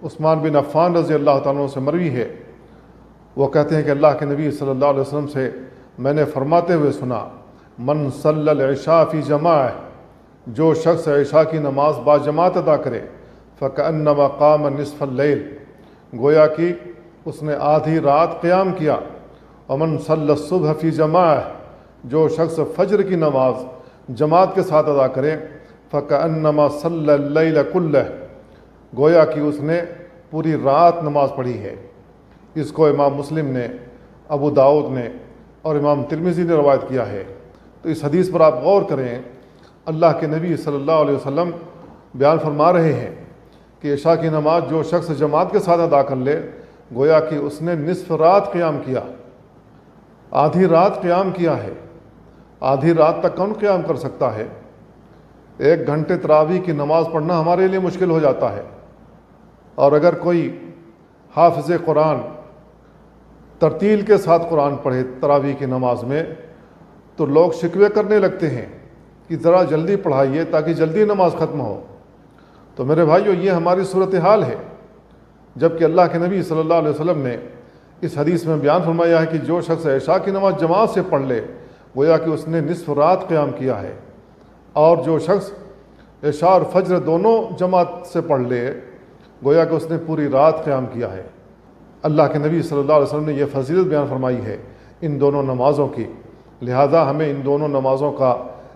عثمان بن عفان رضی اللہ تعالیٰ عنہ سے مروی ہے، وہ کہتے ہیں کہ اللہ کے نبی صلی اللہ علیہ وسلم سے میں نے فرماتے ہوئے سنا، من صلی العشاء فی جماعہ، جو شخص عشاء کی نماز با جماعت ادا کرے، فکأنما قام نصف اللیل، گویا کہ اس نے آدھی رات قیام کیا۔ ومن صلی الصبح فی جماعہ، جو شخص فجر کی نماز جماعت کے ساتھ ادا کرے، فکأنما صلی اللیل کلہ، گویا کہ اس نے پوری رات نماز پڑھی ہے۔ اس کو امام مسلم نے، ابو داؤد نے اور امام ترمذی نے روایت کیا ہے۔ تو اس حدیث پر آپ غور کریں، اللہ کے نبی صلی اللہ علیہ وسلم بیان فرما رہے ہیں کہ عشاء کی نماز جو شخص جماعت کے ساتھ ادا کر لے، گویا کہ اس نے نصف رات قیام کیا، آدھی رات قیام کیا ہے۔ آدھی رات تک کون قیام کر سکتا ہے؟ 1 گھنٹے تراویح کی نماز پڑھنا ہمارے لیے مشکل ہو جاتا ہے، اور اگر کوئی حافظ قرآن ترتیل کے ساتھ قرآن پڑھے تراویح کی نماز میں، تو لوگ شکوے کرنے لگتے ہیں کہ ذرا جلدی پڑھائیے تاکہ جلدی نماز ختم ہو۔ تو میرے بھائیو، یہ ہماری صورتحال ہے، جبکہ اللہ کے نبی صلی اللہ علیہ وسلم نے اس حدیث میں بیان فرمایا ہے کہ جو شخص عشاء کی نماز جماعت سے پڑھ لے، گویا کہ اس نے نصف رات قیام کیا ہے، اور جو شخص عشاء اور فجر دونوں جماعت سے پڑھ لے، گویا کہ اس نے پوری رات قیام کیا ہے۔ اللہ کے نبی صلی اللہ علیہ وسلم نے یہ فضیلت بیان فرمائی ہے ان دونوں نمازوں کی، لہذا ہمیں ان دونوں نمازوں کا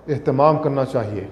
اہتمام کرنا چاہیے۔